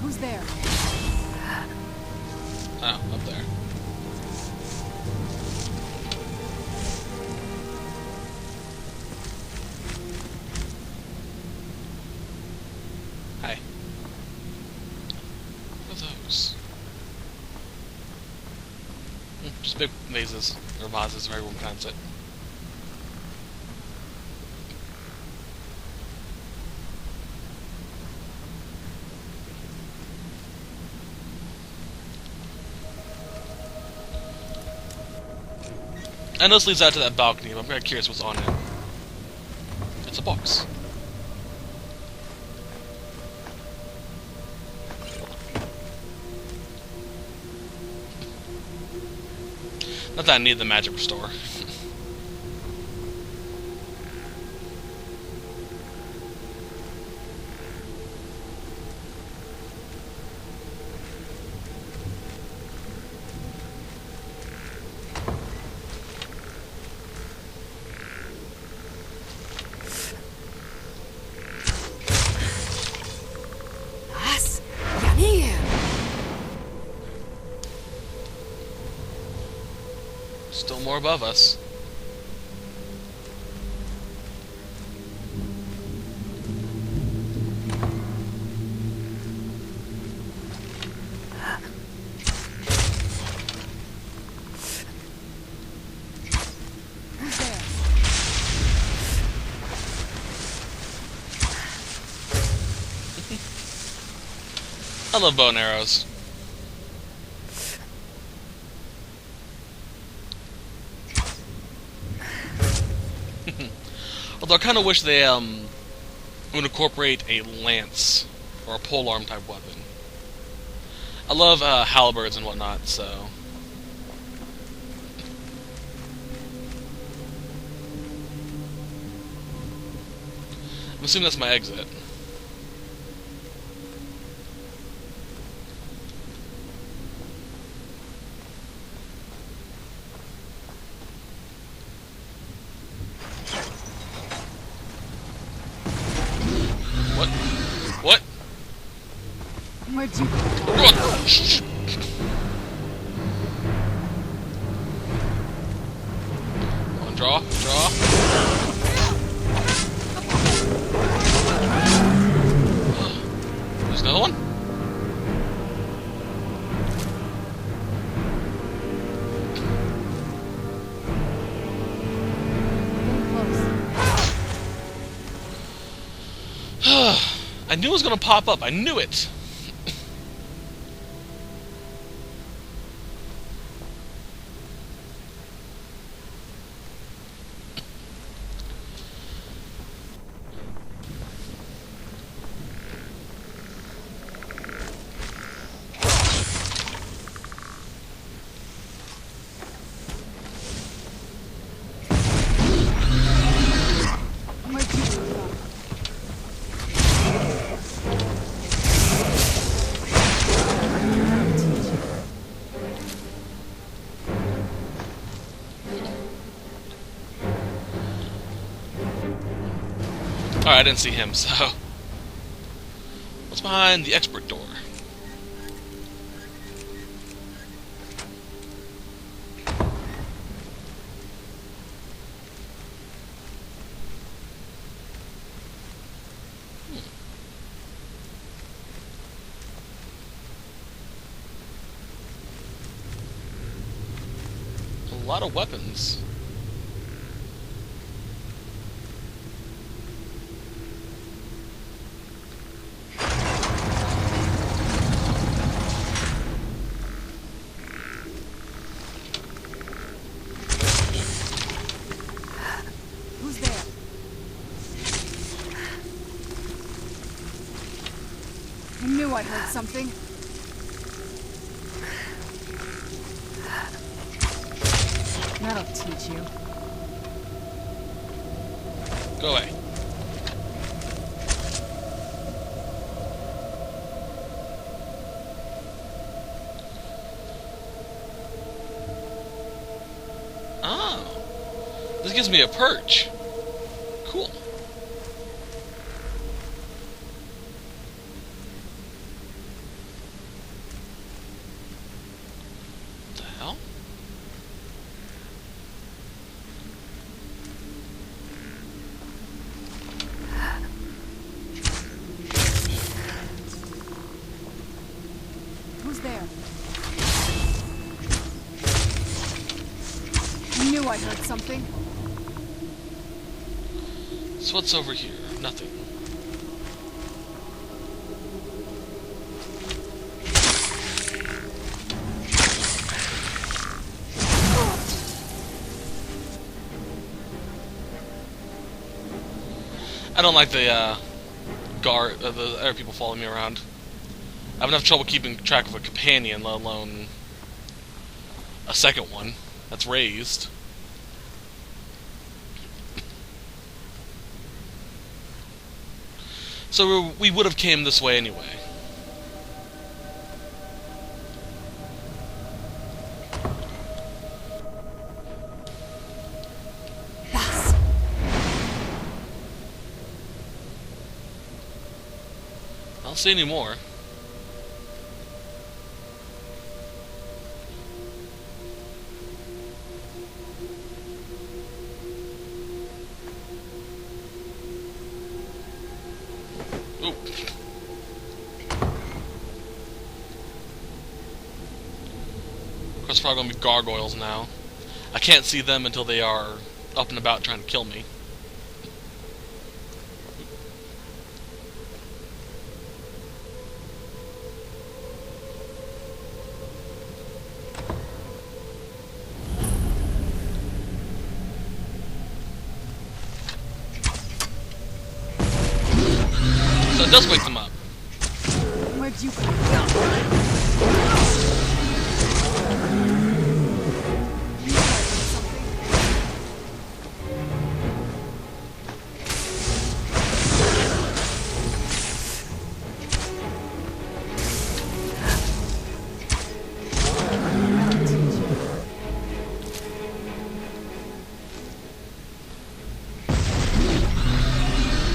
Who's there? Oh, up there. Hi. What are those? Just big vases, or vases, or everyone pronounce it. And this leads out to that balcony, but I'm very curious what's on it. It's a box. Not that I need the magic restore. Yes, Yanir. Still more above us. love bow and arrows. Although I kind of wish they would incorporate a lance or a polearm type weapon. I love halberds and whatnot, so. I'm assuming that's my exit. What? What? Where'd you Come on, draw. There's another one? I knew it was gonna pop up. I knew it. Alright, I didn't see him, so. What's behind the expert door? A lot of weapons. I knew I heard something. That'll teach you. Go away. Oh. This gives me a perch. Cool. What the hell? Who's there? I knew I heard something. So what's over here? Nothing. I don't like the the other people following me around. I have enough trouble keeping track of a companion, let alone a second one that's raised. So we would have came this way anyway. Yes. I don't see any more. Ooh. Of course, it's probably going to be gargoyles now. I can't see them until they are up and about trying to kill me. It does wake them up. Where'd you come from?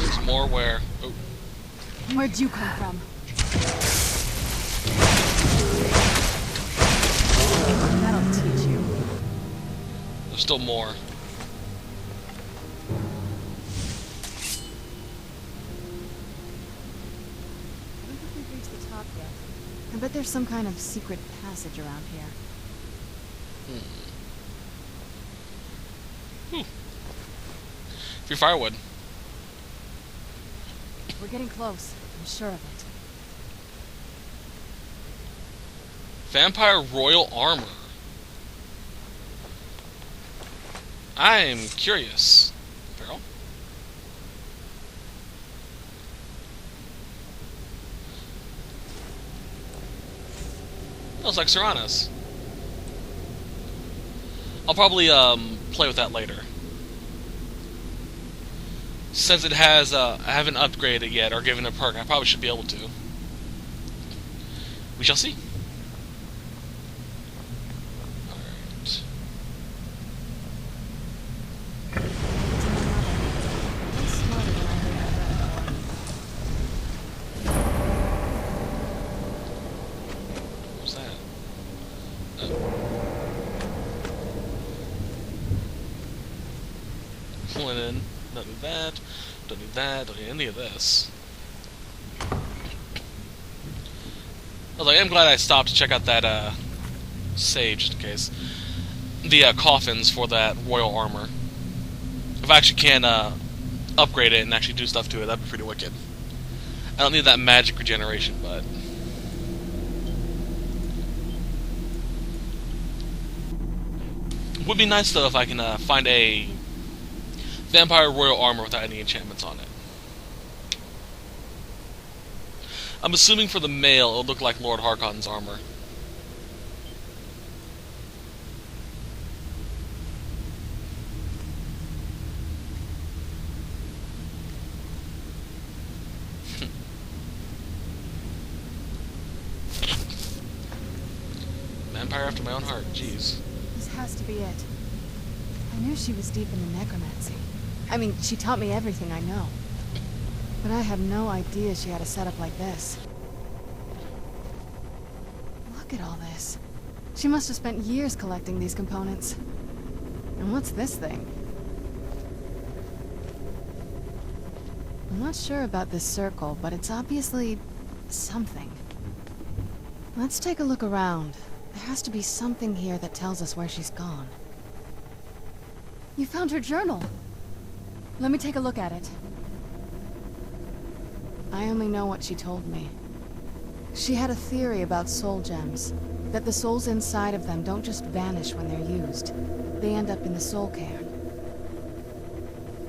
There's more where. Oh. Where'd you come from? That'll teach you. There's still more. I don't think we've reached the top yet. I bet there's some kind of secret passage around here. Free firewood. We're getting close. I'm sure of it. Vampire royal armor. I'm curious. Farrell? Looks like Serranos. I'll probably play with that later. Since it has, I haven't upgraded it yet or given a perk, I probably should be able to. We shall see. Alright. What's that? Linen. Don't need that. Don't need that. Don't need any of this. Although I am glad I stopped to check out that save just in case. The coffins for that royal armor. If I actually can upgrade it and actually do stuff to it, that'd be pretty wicked. I don't need that magic regeneration, but it would be nice though if I can find a vampire royal armor without any enchantments on it. I'm assuming for the male it'll look like Lord Harkon's armor. Vampire after my own heart, jeez. This has to be it. I knew she was deep into necromancy. I mean, she taught me everything I know. But I had no idea she had a setup like this. Look at all this. She must have spent years collecting these components. And what's this thing? I'm not sure about this circle, but it's obviously something. Let's take a look around. There has to be something here that tells us where she's gone. You found her journal. Let me take a look at it. I only know what she told me. She had a theory about soul gems, that the souls inside of them don't just vanish when they're used. They end up in the soul cairn.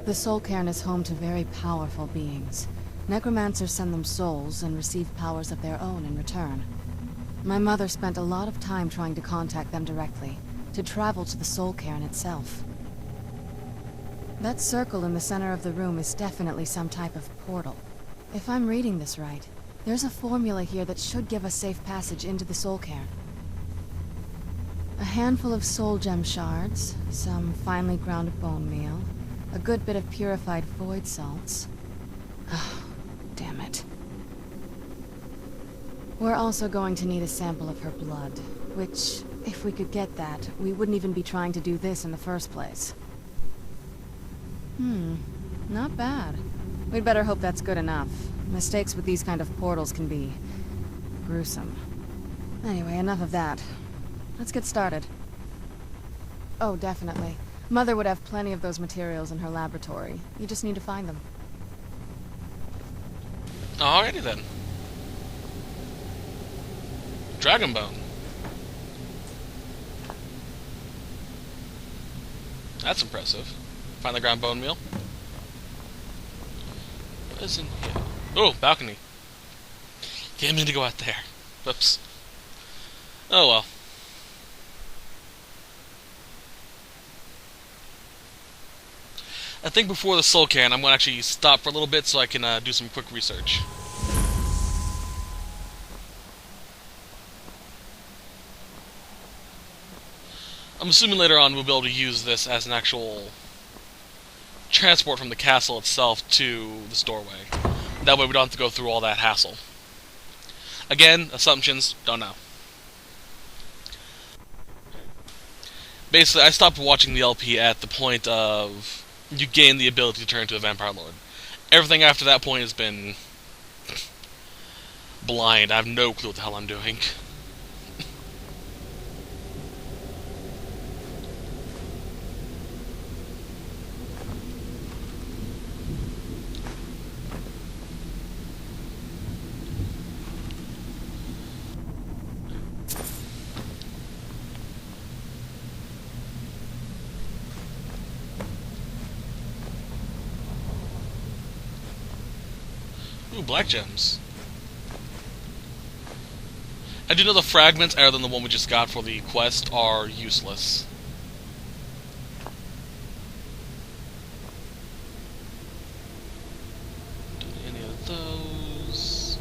The soul cairn is home to very powerful beings. Necromancers send them souls and receive powers of their own in return. My mother spent a lot of time trying to contact them directly, to travel to the soul cairn itself. That circle in the center of the room is definitely some type of portal. If I'm reading this right, there's a formula here that should give us safe passage into the soul cairn. A handful of soul gem shards, some finely ground bone meal, a good bit of purified void salts. Oh, damn it. We're also going to need a sample of her blood, which, if we could get that, we wouldn't even be trying to do this in the first place. Not bad. We'd better hope that's good enough. Mistakes with these kind of portals can be gruesome. Anyway, enough of that. Let's get started. Oh, definitely. Mother would have plenty of those materials in her laboratory. You just need to find them. Alrighty then. Dragon bone. That's impressive. Find the ground bone meal. What is in here? Oh, balcony. Didn't mean to go out there. Whoops. Oh well. I think before the soul can, I'm going to actually stop for a little bit so I can do some quick research. I'm assuming later on we'll be able to use this as an actual transport from the castle itself to this doorway. That way we don't have to go through all that hassle. Again, assumptions, don't know. Basically, I stopped watching the LP at the point of you gain the ability to turn into a vampire lord. Everything after that point has been blind. I have no clue what the hell I'm doing. Ooh, black gems. I do know the fragments, other than the one we just got for the quest, are useless. Don't need any of those.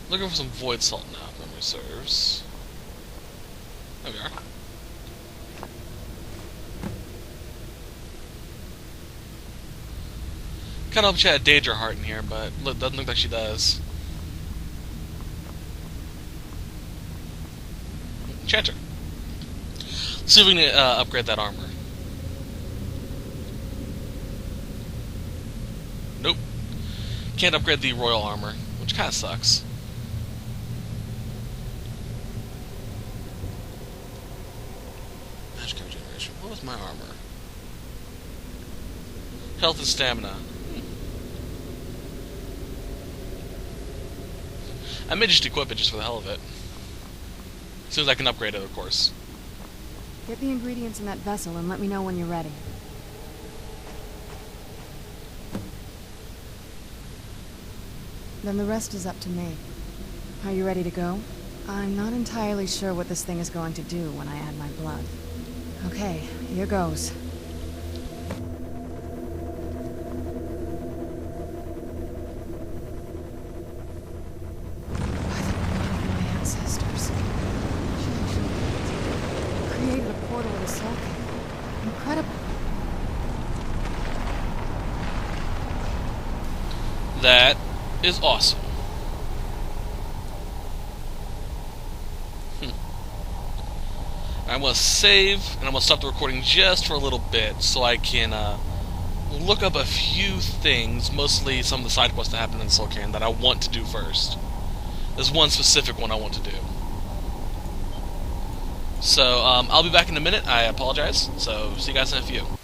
Looking for some void salt now, if memory serves. There we are. Kinda hope she had a Daedra heart in here, but doesn't look like she does. Enchanter. Let's see if we can upgrade that armor. Nope. Can't upgrade the royal armor, which kinda sucks. What was my armor? Health and stamina. I may just equip it just for the hell of it. As soon as I can upgrade it, of course. Get the ingredients in that vessel and let me know when you're ready. Then the rest is up to me. Are you ready to go? I'm not entirely sure what this thing is going to do when I add my blood. Okay, here goes. By the blood of my ancestors. Created a portal with a soul cave. Incredible. That is awesome. I'm going to save, and I'm going to stop the recording just for a little bit so I can look up a few things, mostly some of the side quests that happen in Soul Can that I want to do first. There's one specific one I want to do. So, I'll be back in a minute. I apologize. So, see you guys in a few.